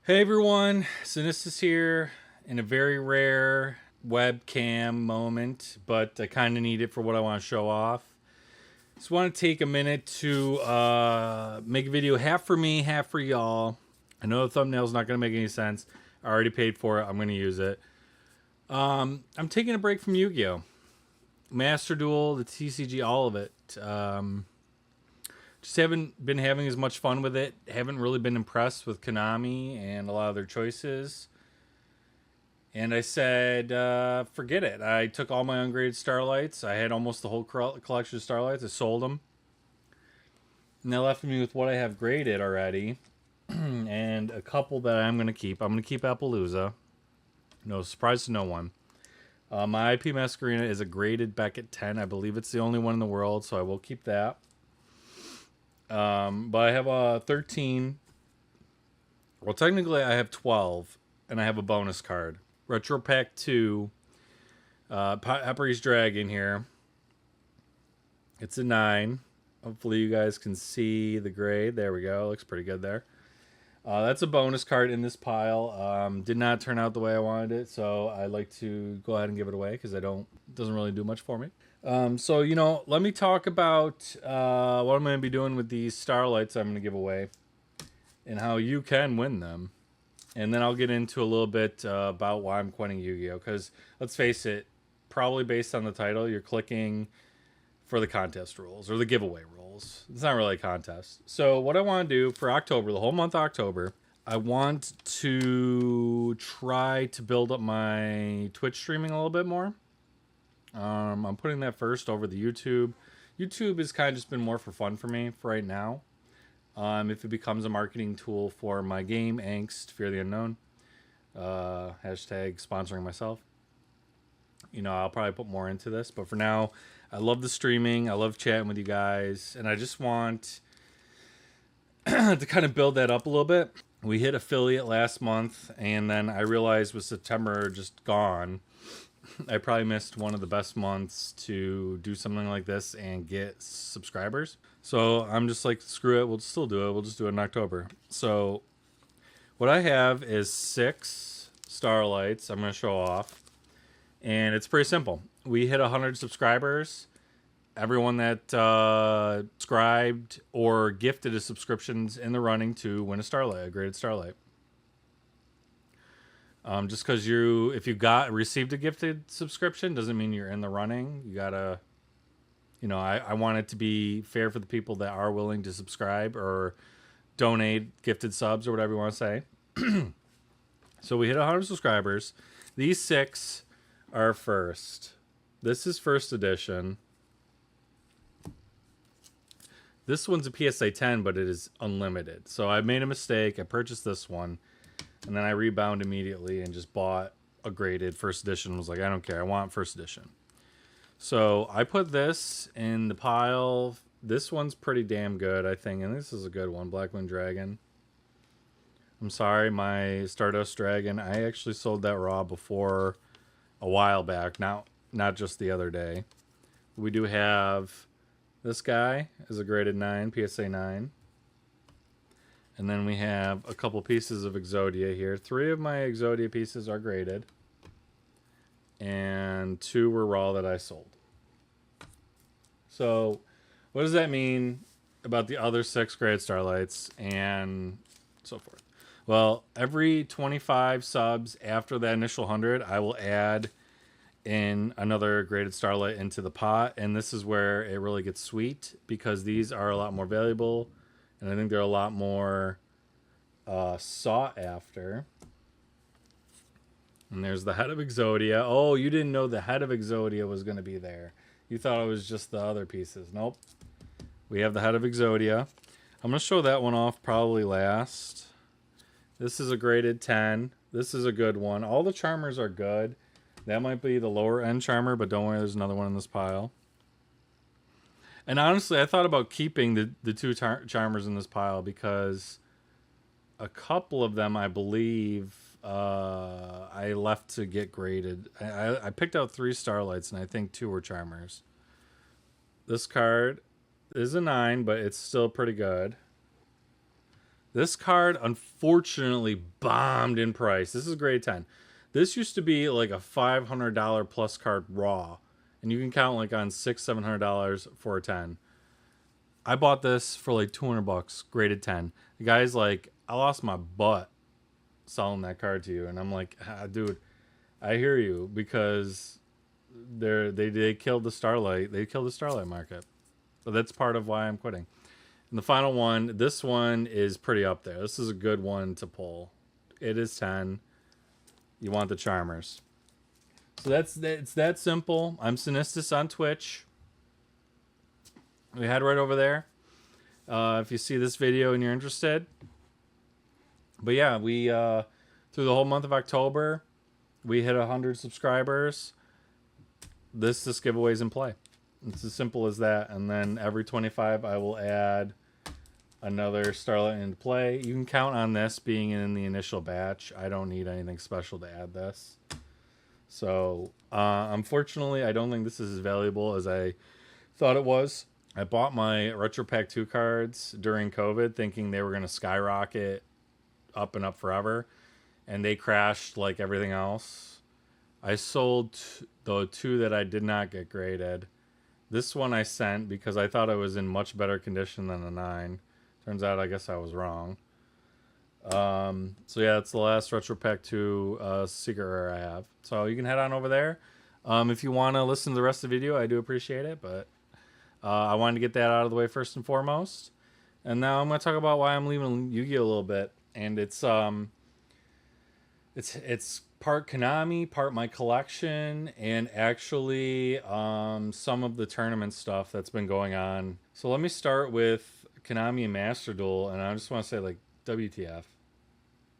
Hey everyone, Sinistous here in a very rare webcam moment, but I kind of need it for what I want to show off. Just want to take a minute to make a video half for me, half for y'all. I know the thumbnail's not going to make any sense. I already paid for it. I'm going to use it. I'm taking a break from Yu-Gi-Oh! Master Duel, the TCG, all of it. Just haven't been having as much fun with it. Haven't really been impressed with Konami and a lot of their choices. And I said, forget it. I took all my ungraded Starlights. I had almost the whole collection of Starlights. I sold them. And that left me with what I have graded already. And a couple that I'm going to keep. I'm going to keep Appaloosa. No surprise to no one. My IP Masquerena is a graded Beckett 10. I believe it's the only one in the world, so I will keep that. But I have a 13. Well, technically I have 12, and I have a bonus card. Retro Pack 2. Peppery's Dragon here. It's a 9. Hopefully you guys can see the grade. There we go. Looks pretty good there. That's a bonus card in this pile. Did not turn out the way I wanted it, so I like to go ahead and give it away because it doesn't really do much for me. So, let me talk about what I'm going to be doing with these Starlights I'm going to give away and how you can win them. And then I'll get into a little bit about why I'm quitting Yu-Gi-Oh! Because, let's face it, probably based on the title, you're clicking for the contest rules or the giveaway rules. It's not really a contest. So what I want to do for October, the whole month of October, I want to try to build up my Twitch streaming a little bit more. I'm putting that first over the YouTube. YouTube has kind of just been more for fun for me for right now. If it becomes a marketing tool for my game, Angst, Fear the Unknown, hashtag sponsoring myself, I'll probably put more into this. But for now, I love the streaming. I love chatting with you guys. And I just want to kind of build that up a little bit. We hit affiliate last month, and then I realized with September just gone, I probably missed one of the best months to do something like this and get subscribers. So I'm just like, screw it. We'll still do it. We'll just do it in October. So what I have is 6 Starlights I'm going to show off. And it's pretty simple. We hit 100 subscribers. Everyone that subscribed or gifted a subscription's in the running to win a Starlight, a graded Starlight. Just because if you received a gifted subscription doesn't mean you're in the running. You gotta, I want it to be fair for the people that are willing to subscribe or donate gifted subs or whatever you want to say. So we hit 100 subscribers. These 6 are first. This is first edition. This one's a PSA 10, but it is unlimited. So I made a mistake. I purchased this one. And then I rebound immediately and just bought a graded first edition. Was like, I don't care. I want first edition. So I put this in the pile. This one's pretty damn good, I think. And this is a good one. Black Moon Dragon. I'm sorry, my Stardust Dragon. I actually sold that raw before a while back. Not just the other day. We do have this guy is a graded 9, PSA 9. And then we have a couple pieces of Exodia here. 3 of my Exodia pieces are graded. And 2 were raw that I sold. So, what does that mean about the other 6 graded Starlights and so forth? Well, every 25 subs after that initial 100, I will add in another graded Starlight into the pot. And this is where it really gets sweet because these are a lot more valuable. And I think they're a lot more sought after. And there's the head of Exodia. Oh, you didn't know the head of Exodia was going to be there. You thought it was just the other pieces. Nope. We have the head of Exodia. I'm going to show that one off probably last. This is a graded 10. This is a good one. All the Charmers are good. That might be the lower end Charmer, but don't worry, there's another one in this pile. And honestly, I thought about keeping the 2 Charmers in this pile because a couple of them, I believe, I left to get graded. I picked out 3 Starlights, and I think 2 were Charmers. This card is a 9, but it's still pretty good. This card unfortunately bombed in price. This is grade 10. This used to be like a $500 plus card raw, and you can count like on $600-700 for a 10. I bought this for like $200, graded 10. The guy's like, I lost my butt selling that card to you, and I'm like, dude, I hear you, because they killed the Starlight. They killed the Starlight market. So that's part of why I'm quitting. And the final one, this one is pretty up there. This is a good one to pull. It is 10. You want the Charmers. So it's that simple. I'm Sinistous on Twitch. We head right over there. If you see this video and you're interested. But yeah, we through the whole month of October, we hit 100 subscribers. This giveaway's in play. It's as simple as that. And then every 25, I will add another Starlight into play. You can count on this being in the initial batch. I don't need anything special to add this. So, unfortunately, I don't think this is as valuable as I thought it was. I bought my Retro Pack 2 cards during COVID thinking they were going to skyrocket up and up forever. And they crashed like everything else. I sold the 2 that I did not get graded. This one I sent because I thought it was in much better condition than a 9. Turns out I guess I was wrong. So yeah, it's the last Retro Pack 2 secret rare I have. So you can head on over there. If you want to listen to the rest of the video, I do appreciate it. But I wanted to get that out of the way first and foremost. And now I'm going to talk about why I'm leaving Yu-Gi-Oh! A little bit. And it's part Konami, part my collection, and actually some of the tournament stuff that's been going on. So let me start with Konami and Master Duel, and I just want to say, like, WTF.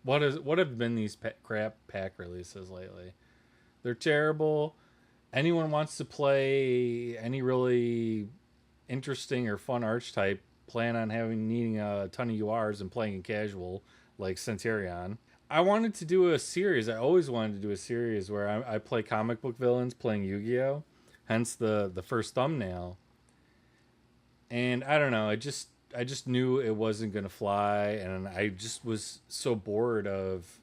What have been these crap pack releases lately? They're terrible. Anyone wants to play any really interesting or fun archetype, plan on needing a ton of URs and playing in casual, like Centurion. I wanted to do a series. I always wanted to do a series where I play comic book villains playing Yu-Gi-Oh! Hence the first thumbnail. And I don't know. I just knew it wasn't going to fly. And I just was so bored of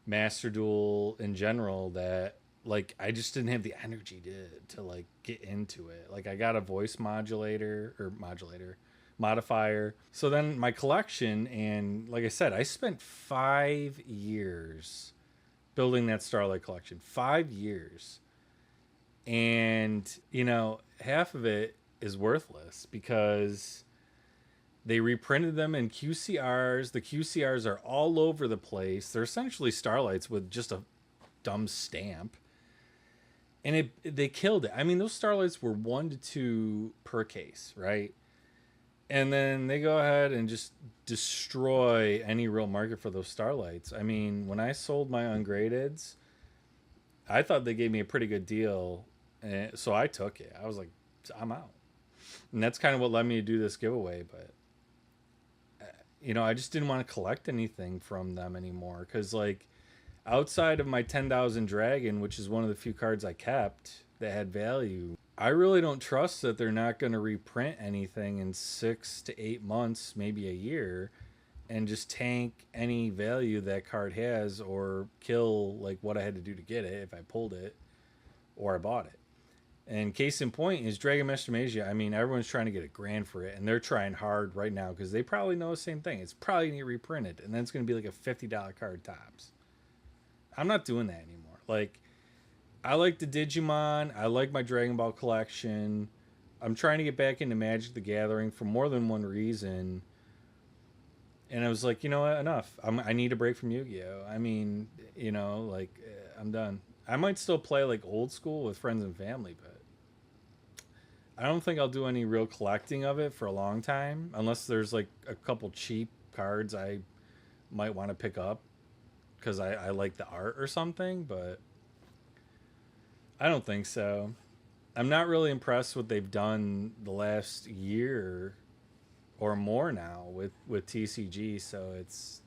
Master Duel in general that, like, I just didn't have the energy to like get into it. Like, I got a voice modifier. So then my collection, and like I said, I spent 5 years building that Starlight collection. 5 years. And, you know, half of it is worthless because they reprinted them in QCRs. The QCRs are all over the place. They're essentially Starlights with just a dumb stamp. And they killed it. I mean, those Starlights were 1 to 2 per case, right? And then they go ahead and just destroy any real market for those Starlights. I mean, when I sold my ungradeds, I thought they gave me a pretty good deal. So I took it. I was like, I'm out. And that's kind of what led me to do this giveaway. But, you know, I just didn't want to collect anything from them anymore. Because, like, outside of my 10,000 Dragon, which is one of the few cards I kept that had value, I really don't trust that they're not going to reprint anything in 6 to 8 months, maybe a year, and just tank any value that card has or kill like what I had to do to get it if I pulled it or I bought it. And case in point is Dragon Master Magia. I mean, everyone's trying to get $1,000 for it, and they're trying hard right now because they probably know the same thing. It's probably going to get reprinted, and then it's going to be like a $50 card tops. I'm not doing that anymore. Like, I like the Digimon. I like my Dragon Ball collection. I'm trying to get back into Magic the Gathering for more than one reason. And I was like, you know what? Enough. I need a break from Yu-Gi-Oh! I mean, you know, like, I'm done. I might still play, like, old school with friends and family, but I don't think I'll do any real collecting of it for a long time. Unless there's, like, a couple cheap cards I might want to pick up because I like the art or something, but I don't think so. I'm not really impressed what they've done the last year or more now with TCG, so it's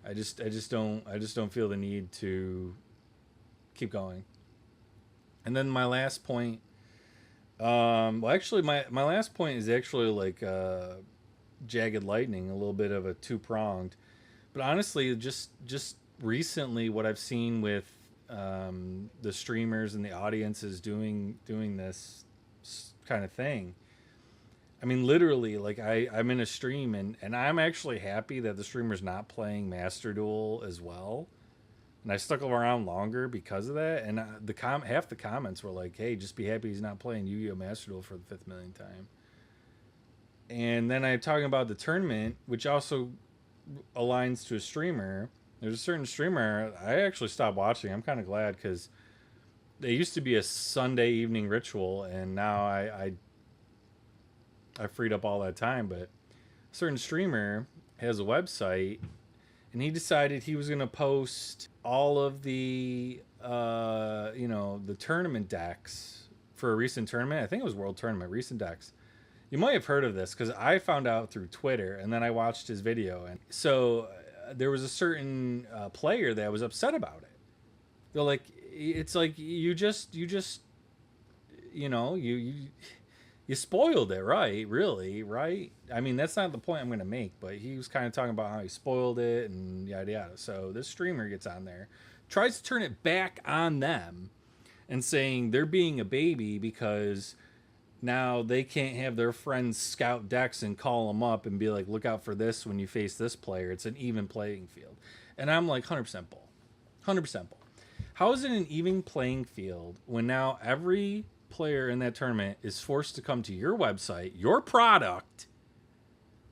I just don't feel the need to keep going. And then my last point, well, actually my last point is actually like jagged lightning, a little bit of a two-pronged. But honestly, just recently, what I've seen with the streamers and the audiences doing this kind of thing. I mean, literally, like I'm in a stream and I'm actually happy that the streamer's not playing Master Duel as well. And I stuck around longer because of that. And half the comments were like, "Hey, just be happy he's not playing Yu-Gi-Oh! Master Duel for the 5th millionth time." And then I'm talking about the tournament, which also aligns to a streamer. There's a certain streamer I actually stopped watching. I'm kind of glad because they used to be a Sunday evening ritual, and now I freed up all that time. But a certain streamer has a website, and he decided he was going to post all of the the tournament decks for a recent tournament. I think it was World Tournament recent decks. You might have heard of this because I found out through Twitter, and then I watched his video. And so there was a certain player that was upset about it. They're like, it's like you spoiled it, right? Really, right? I mean, that's not the point I'm going to make, but he was kind of talking about how he spoiled it and yada yada. So this streamer gets on there, tries to turn it back on them, and saying they're being a baby because now they can't have their friends scout decks and call them up and be like, look out for this when you face this player. It's an even playing field. And I'm like, 100% bull. 100% bull. How is it an even playing field when now every player in that tournament is forced to come to your website, your product,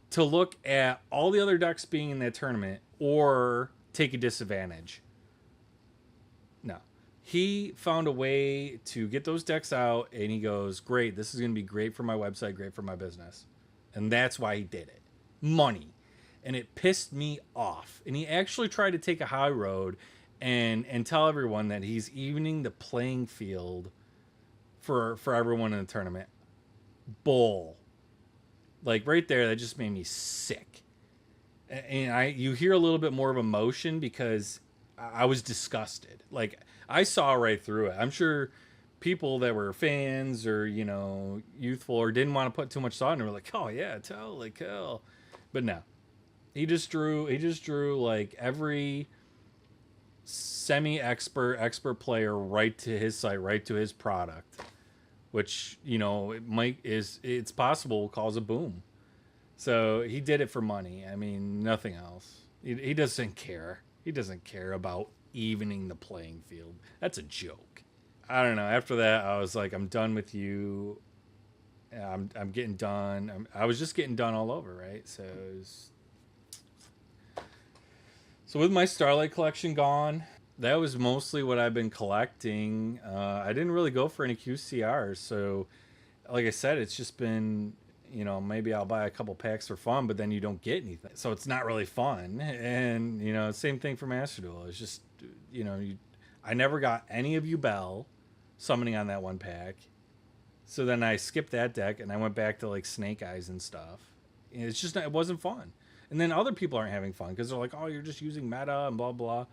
to look at all the other decks being in that tournament or take a disadvantage? No. He found a way to get those decks out, and he goes, great, this is going to be great for my website, great for my business. And that's why he did it. Money. And it pissed me off. And he actually tried to take a high road and tell everyone that he's evening the playing field for everyone in the tournament. Bull. Like, right there, that just made me sick. And you hear a little bit more of emotion because I was disgusted. Like, I saw right through it. I'm sure people that were fans or, youthful or didn't want to put too much thought into it were like, oh, yeah, totally cool. But no. He just drew like every expert player right to his site, right to his product, which, it's possible will cause a boom. So he did it for money. I mean, nothing else. He doesn't care. He doesn't care about evening the playing field. That's a joke. I don't know. After that, I was like, I'm done with you. I'm getting done. I was just getting done all over, right? So with my Starlight collection gone, that was mostly what I've been collecting. I didn't really go for any QCRs. So, like I said, it's just been, maybe I'll buy a couple packs for fun, but then you don't get anything. So it's not really fun. And, same thing for Master Duel. It's just, I never got any of Bell summoning on that one pack. So then I skipped that deck and I went back to like Snake Eyes and stuff. And it's just, it wasn't fun. And then other people aren't having fun because they're like, oh, you're just using meta and blah, blah.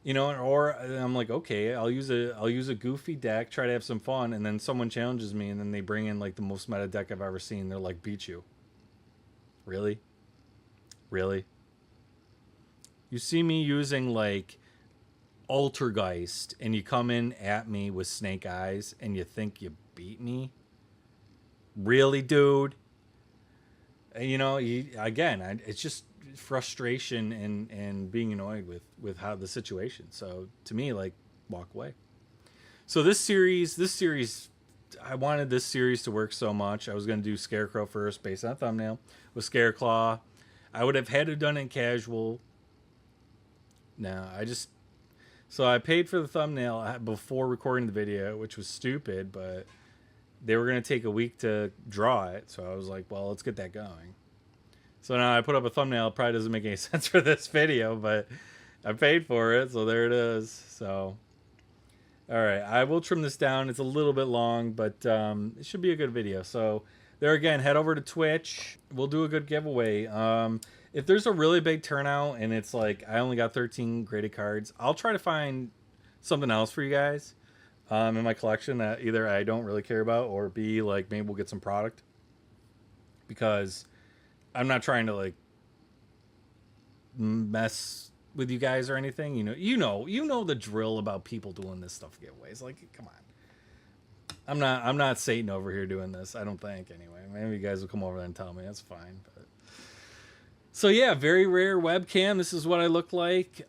Or I'm like, okay, I'll use a goofy deck, try to have some fun, and then someone challenges me, and then they bring in like the most meta deck I've ever seen. They're like, beat you. Really? You see me using like Altergeist, and you come in at me with Snake Eyes, and you think you beat me? Really, dude? It's just frustration and being annoyed with how the situation. So to me, like, walk away. So this series, I wanted this series to work so much. I was going to do Scarecrow first based on a thumbnail with Scareclaw. I would have had to done it casual. No, so I paid for the thumbnail before recording the video, which was stupid, but they were going to take a week to draw it. So I was like, well, let's get that going. So now I put up a thumbnail. It probably doesn't make any sense for this video, but I paid for it. So there it is. So, all right. I will trim this down. It's a little bit long, but it should be a good video. So there again, head over to Twitch. We'll do a good giveaway. If there's a really big turnout and it's like I only got 13 graded cards, I'll try to find something else for you guys in my collection that either I don't really care about or B, like maybe we'll get some product, because I'm not trying to like mess with you guys or anything. You know the drill about people doing this stuff giveaways. Like, come on. I'm not Satan over here doing this. I don't think anyway. Maybe you guys will come over and tell me. That's fine. But so yeah, very rare webcam. This is what I look like.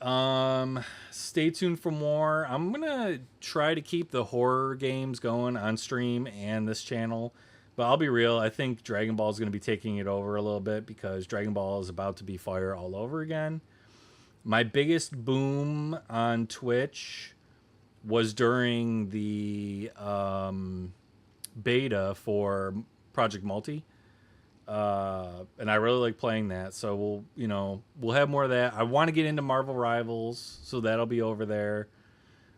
Stay tuned for more. I'm gonna try to keep the horror games going on stream and this channel. But I'll be real, I think Dragon Ball is going to be taking it over a little bit because Dragon Ball is about to be fire all over again. My biggest boom on Twitch was during the beta for Project Multi. And I really like playing that. So we'll have more of that. I want to get into Marvel Rivals, so that'll be over there.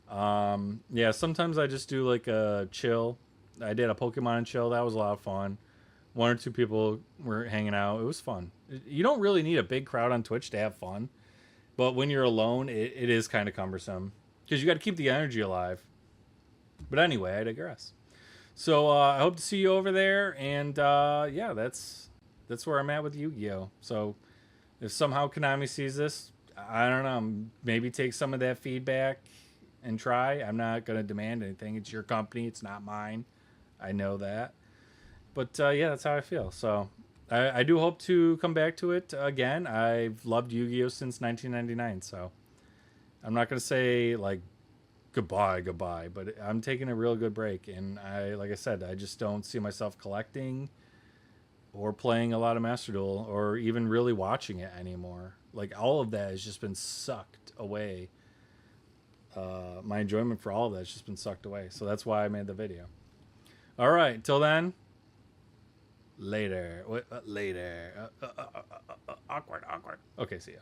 Yeah, sometimes I just do like a chill. I did a Pokemon chill. That was a lot of fun. 1 or 2 people were hanging out. It was fun. You don't really need a big crowd on Twitch to have fun. But when you're alone, it is kind of cumbersome. Because you got to keep the energy alive. But anyway, I digress. So I hope to see you over there. And yeah, that's where I'm at with Yu-Gi-Oh! So if somehow Konami sees this, I don't know. Maybe take some of that feedback and try. I'm not going to demand anything. It's your company. It's not mine. I know that. But yeah, that's how I feel. So I do hope to come back to it again. I've loved Yu-Gi-Oh! Since 1999. So I'm not going to say like goodbye, but I'm taking a real good break. And like I said, I just don't see myself collecting or playing a lot of Master Duel or even really watching it anymore. Like all of that has just been sucked away. My enjoyment for all of that has just been sucked away. So that's why I made the video. All right, till then. Later. Later. Awkward. Okay, see ya.